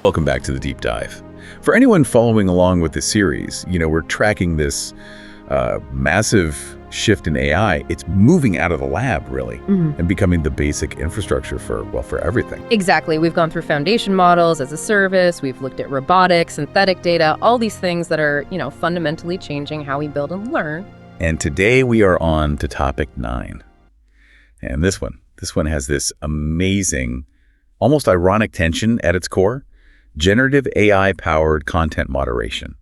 Welcome back to the deep dive. For anyone following along with the series, we're tracking this massive shift in AI. It's moving out of the lab, really, and becoming the basic infrastructure for everything. Exactly. We've gone through foundation models as a service. We've looked at robotics, synthetic data, all these things that are, fundamentally changing how we build and learn. And today we are on to topic 9. And this one has this amazing, almost ironic tension at its core: generative AI-powered content moderation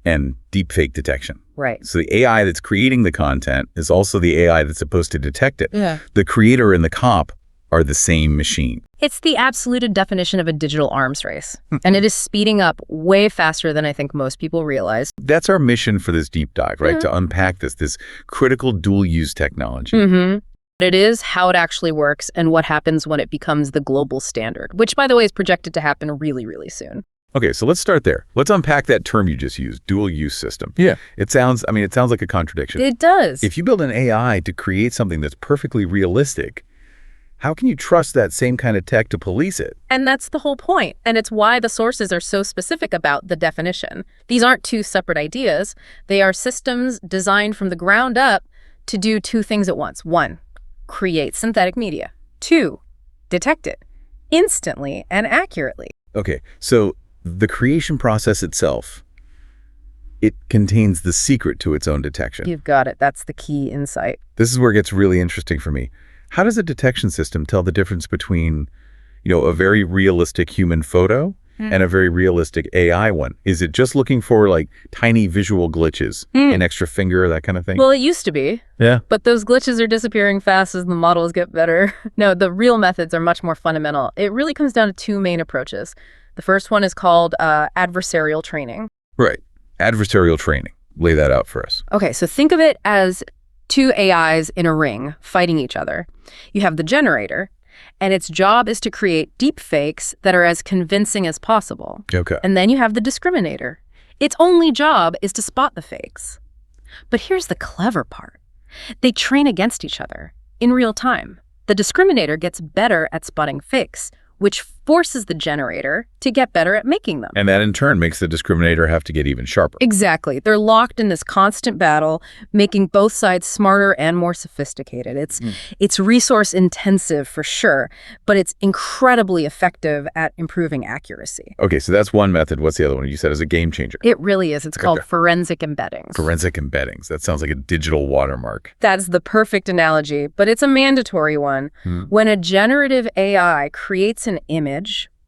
and deepfake detection. Right. So the AI that's creating the content is also the AI that's supposed to detect it. Yeah. The creator and the cop are the same machine. It's the absolute definition of a digital arms race, and it is speeding up way faster than I think most people realize. That's our mission for this deep dive, right? To unpack this critical dual-use technology. It is how it actually works and what happens when it becomes the global standard, which, by the way, is projected to happen really, really soon. Okay, so let's start there. Let's unpack that term you just used, dual-use system. Yeah. It sounds like a contradiction. It does. If you build an AI to create something that's perfectly realistic, how can you trust that same kind of tech to police it? And that's the whole point. And it's why the sources are so specific about the definition. These aren't two separate ideas. They are systems designed from the ground up to do two things at once. 1, create synthetic media. 2, detect it instantly and accurately. Okay, so the creation process itself, it contains the secret to its own detection. You've got it. That's the key insight. This is where it gets really interesting for me. How does a detection system tell the difference between, a very realistic human photo and a very realistic AI one? Is it just looking for tiny visual glitches, an extra finger, that kind of thing? Well, it used to be. Yeah. But those glitches are disappearing fast as the models get better. No, the real methods are much more fundamental. It really comes down to 2 main approaches. The first one is called adversarial training. Right. Adversarial training. Lay that out for us. Okay, so think of it as 2 AIs in a ring fighting each other. You have the generator, and its job is to create deep fakes that are as convincing as possible. Okay. And then you have the discriminator. Its only job is to spot the fakes. But here's the clever part. They train against each other in real time. The discriminator gets better at spotting fakes, which forces the generator to get better at making them. And that in turn makes the discriminator have to get even sharper. Exactly. They're locked in this constant battle, making both sides smarter and more sophisticated. It's resource intensive for sure, but it's incredibly effective at improving accuracy. Okay, so that's one method. What's the other one? You said is a game changer. It really is. It's called forensic embeddings. Forensic embeddings. That sounds like a digital watermark. That's the perfect analogy, but it's a mandatory one. When a generative AI creates an image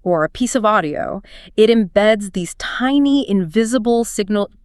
or a piece of audio, it embeds these tiny, invisible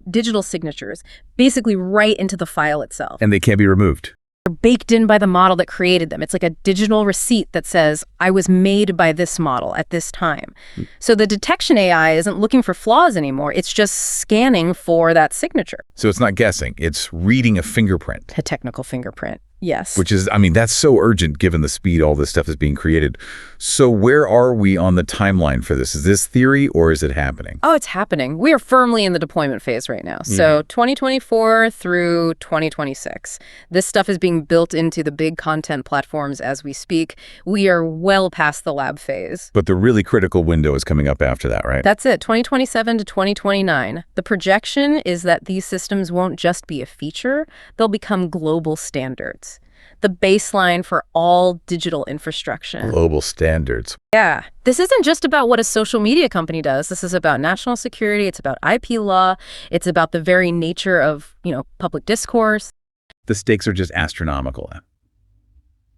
digital signatures, basically right into the file itself. And they can't be removed. They're baked in by the model that created them. It's like a digital receipt that says, I was made by this model at this time. So the detection AI isn't looking for flaws anymore. It's just scanning for that signature. So it's not guessing. It's reading a fingerprint. A technical fingerprint. Yes. Which is, that's so urgent given the speed all this stuff is being created. So where are we on the timeline for this? Is this theory or is it happening? Oh, it's happening. We are firmly in the deployment phase right now. So 2024 through 2026. This stuff is being built into the big content platforms as we speak. We are well past the lab phase. But the really critical window is coming up after that, right? That's it, 2027 to 2029. The projection is that these systems won't just be a feature, they'll become global standards. The baseline for all digital infrastructure. Global standards. Yeah. This isn't just about what a social media company does. This is about national security. It's about IP law. It's about the very nature of, public discourse. The stakes are just astronomical.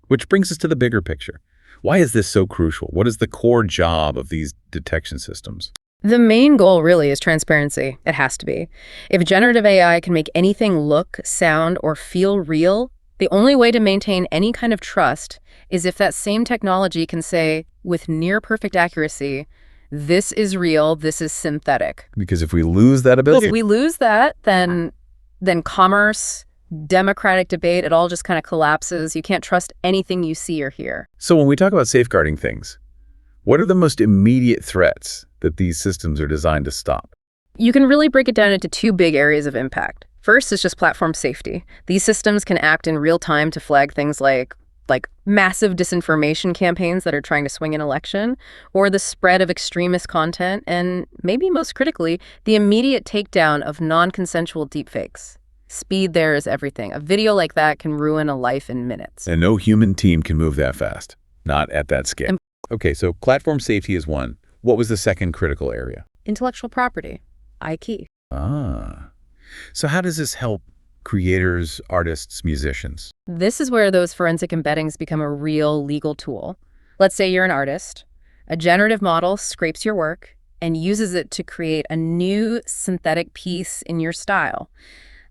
Which brings us to the bigger picture. Why is this so crucial? What is the core job of these detection systems? The main goal really is transparency. It has to be. If generative AI can make anything look, sound, or feel real, the only way to maintain any kind of trust is if that same technology can say, with near-perfect accuracy, this is real, this is synthetic. Because if we lose that ability... If we lose that, then commerce, democratic debate, it all just kind of collapses. You can't trust anything you see or hear. So when we talk about safeguarding things, what are the most immediate threats that these systems are designed to stop? You can really break it down into 2 big areas of impact. First is just platform safety. These systems can act in real time to flag things like like massive disinformation campaigns that are trying to swing an election, or the spread of extremist content, and maybe most critically, the immediate takedown of non-consensual deepfakes. Speed there is everything. A video like that can ruin a life in minutes. And no human team can move that fast. Not at that scale. Okay, so platform safety is one. What was the second critical area? Intellectual property, IP. So how does this help creators, artists, musicians? This is where those forensic embeddings become a real legal tool. Let's say you're an artist. A generative model scrapes your work and uses it to create a new synthetic piece in your style.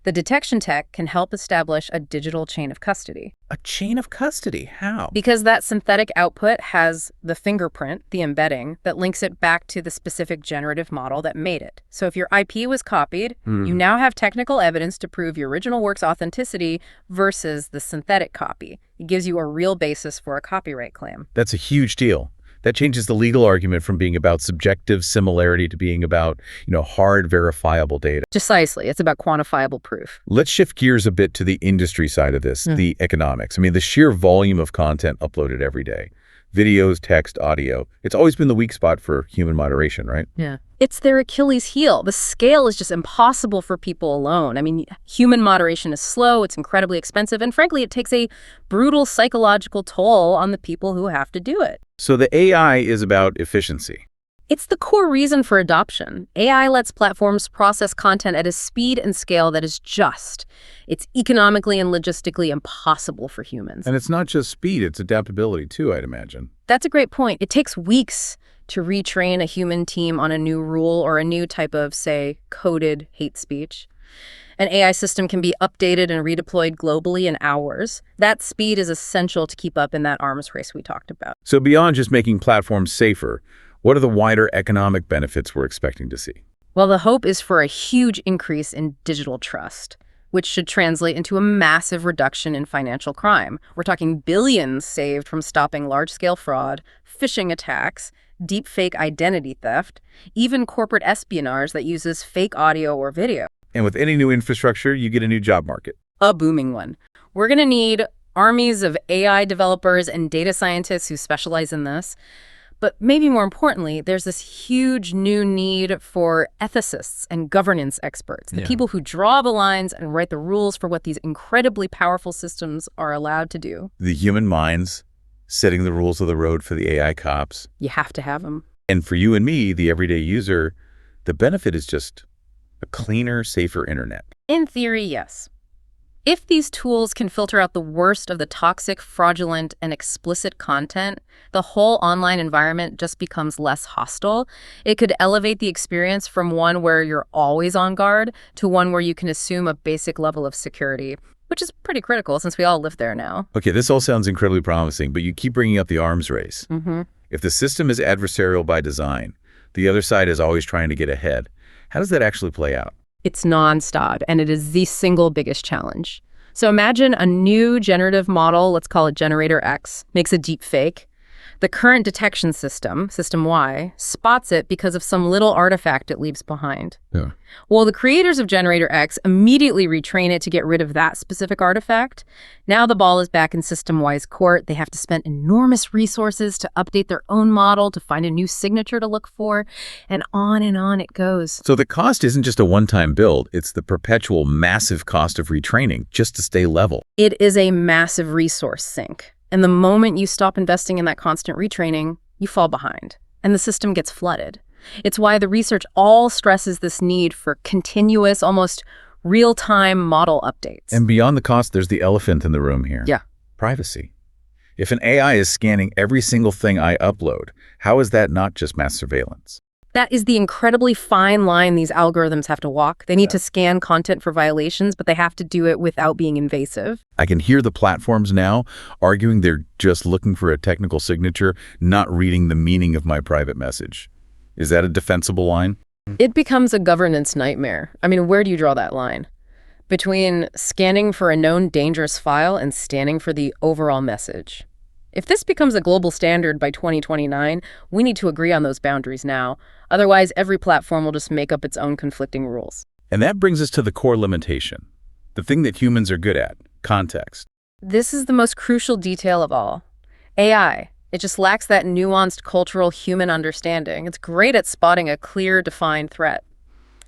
The detection tech can help establish a digital chain of custody. A chain of custody? How? Because that synthetic output has the fingerprint, the embedding, that links it back to the specific generative model that made it. So if your IP was copied, you now have technical evidence to prove your original work's authenticity versus the synthetic copy. It gives you a real basis for a copyright claim. That's a huge deal. That changes the legal argument from being about subjective similarity to being about, hard, verifiable data. Precisely. It's about quantifiable proof. Let's shift gears a bit to the industry side of this, the economics. I mean, the sheer volume of content uploaded every day. Videos, text, audio. It's always been the weak spot for human moderation, right? Yeah. It's their Achilles heel. The scale is just impossible for people alone. I mean, human moderation is slow, it's incredibly expensive, and frankly, it takes a brutal psychological toll on the people who have to do it. So the AI is about efficiency. It's the core reason for adoption. AI lets platforms process content at a speed and scale that is just. It's economically and logistically impossible for humans. And it's not just speed, it's adaptability too, I'd imagine. That's a great point. It takes weeks to retrain a human team on a new rule or a new type of, say, coded hate speech. An AI system can be updated and redeployed globally in hours. That speed is essential to keep up in that arms race we talked about. So beyond just making platforms safer, what are the wider economic benefits we're expecting to see? Well, the hope is for a huge increase in digital trust, which should translate into a massive reduction in financial crime. We're talking billions saved from stopping large-scale fraud, phishing attacks, deepfake identity theft, even corporate espionage that uses fake audio or video. And with any new infrastructure, you get a new job market. A booming one. We're going to need armies of AI developers and data scientists who specialize in this. But maybe more importantly, there's this huge new need for ethicists and governance experts, the people who draw the lines and write the rules for what these incredibly powerful systems are allowed to do. The human minds setting the rules of the road for the AI cops. You have to have them. And for you and me, the everyday user, the benefit is just a cleaner, safer internet. In theory, yes. If these tools can filter out the worst of the toxic, fraudulent, and explicit content, the whole online environment just becomes less hostile. It could elevate the experience from one where you're always on guard to one where you can assume a basic level of security, which is pretty critical since we all live there now. Okay, this all sounds incredibly promising, but you keep bringing up the arms race. If the system is adversarial by design, the other side is always trying to get ahead. How does that actually play out? It's nonstop, and it is the single biggest challenge. So imagine a new generative model, let's call it Generator X, makes a deep fake. The current detection system, System Y, spots it because of some little artifact it leaves behind. Yeah. Well, the creators of Generator X immediately retrain it to get rid of that specific artifact. Now the ball is back in System Y's court. They have to spend enormous resources to update their own model, to find a new signature to look for, and on it goes. So the cost isn't just a one-time build, it's the perpetual massive cost of retraining just to stay level. It is a massive resource sink. And the moment you stop investing in that constant retraining, you fall behind, and the system gets flooded. It's why the research all stresses this need for continuous, almost real-time model updates. And beyond the cost, there's the elephant in the room here. Yeah. Privacy. If an AI is scanning every single thing I upload, how is that not just mass surveillance? That is the incredibly fine line these algorithms have to walk. They need to scan content for violations, but they have to do it without being invasive. I can hear the platforms now arguing they're just looking for a technical signature, not reading the meaning of my private message. Is that a defensible line? It becomes a governance nightmare. I mean, where do you draw that line? Between scanning for a known dangerous file and scanning for the overall message. If this becomes a global standard by 2029, we need to agree on those boundaries now. Otherwise, every platform will just make up its own conflicting rules. And that brings us to the core limitation, the thing that humans are good at, context. This is the most crucial detail of all. AI. It just lacks that nuanced cultural human understanding. It's great at spotting a clear, defined threat.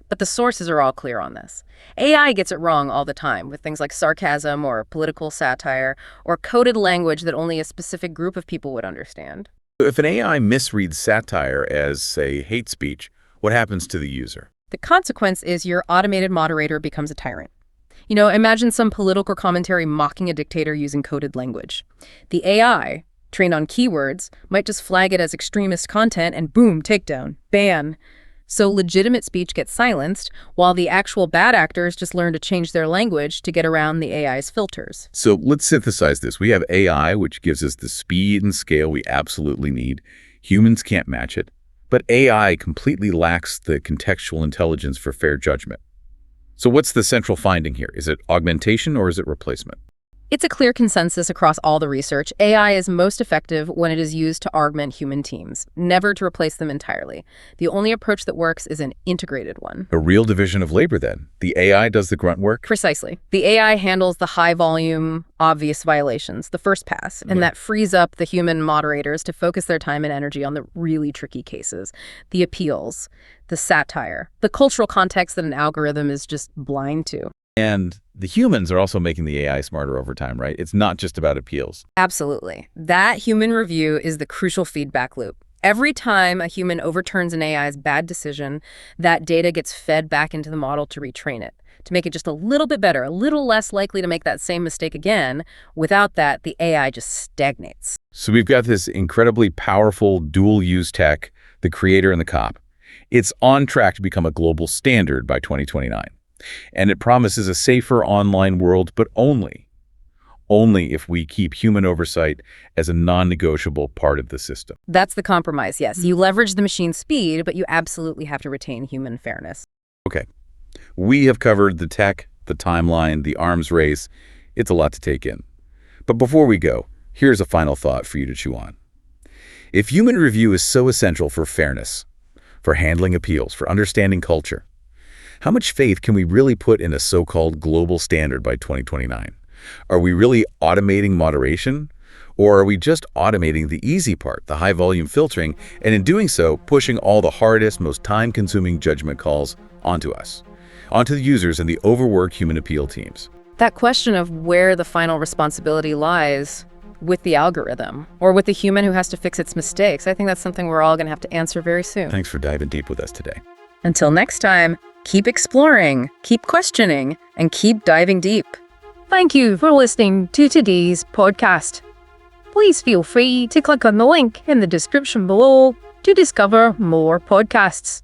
But the sources are all clear on this. AI gets it wrong all the time with things like sarcasm or political satire or coded language that only a specific group of people would understand. If an AI misreads satire as, say, hate speech, what happens to the user? The consequence is your automated moderator becomes a tyrant. Imagine some political commentary mocking a dictator using coded language. The AI, trained on keywords, might just flag it as extremist content and boom, takedown, ban. So legitimate speech gets silenced, while the actual bad actors just learn to change their language to get around the AI's filters. So let's synthesize this. We have AI, which gives us the speed and scale we absolutely need. Humans can't match it. But AI completely lacks the contextual intelligence for fair judgment. So what's the central finding here? Is it augmentation or is it replacement? It's a clear consensus across all the research. AI is most effective when it is used to augment human teams, never to replace them entirely. The only approach that works is an integrated one. A real division of labor, then. The AI does the grunt work? Precisely. The AI handles the high-volume, obvious violations, the first pass, and that frees up the human moderators to focus their time and energy on the really tricky cases, the appeals, the satire, the cultural context that an algorithm is just blind to. And the humans are also making the AI smarter over time, right? It's not just about appeals. Absolutely. That human review is the crucial feedback loop. Every time a human overturns an AI's bad decision, that data gets fed back into the model to retrain it, to make it just a little bit better, a little less likely to make that same mistake again. Without that, the AI just stagnates. So we've got this incredibly powerful dual-use tech, the creator and the cop. It's on track to become a global standard by 2029. And it promises a safer online world, but only if we keep human oversight as a non-negotiable part of the system. That's the compromise, yes. You leverage the machine's speed, but you absolutely have to retain human fairness. Okay. We have covered the tech, the timeline, the arms race. It's a lot to take in. But before we go, here's a final thought for you to chew on. If human review is so essential for fairness, for handling appeals, for understanding culture, how much faith can we really put in a so-called global standard by 2029? Are we really automating moderation? Or are we just automating the easy part, the high-volume filtering, and in doing so, pushing all the hardest, most time-consuming judgment calls onto us, onto the users and the overworked human appeal teams? That question of where the final responsibility lies with the algorithm or with the human who has to fix its mistakes, I think that's something we're all going to have to answer very soon. Thanks for diving deep with us today. Until next time, keep exploring, keep questioning, and keep diving deep. Thank you for listening to today's podcast. Please feel free to click on the link in the description below to discover more podcasts.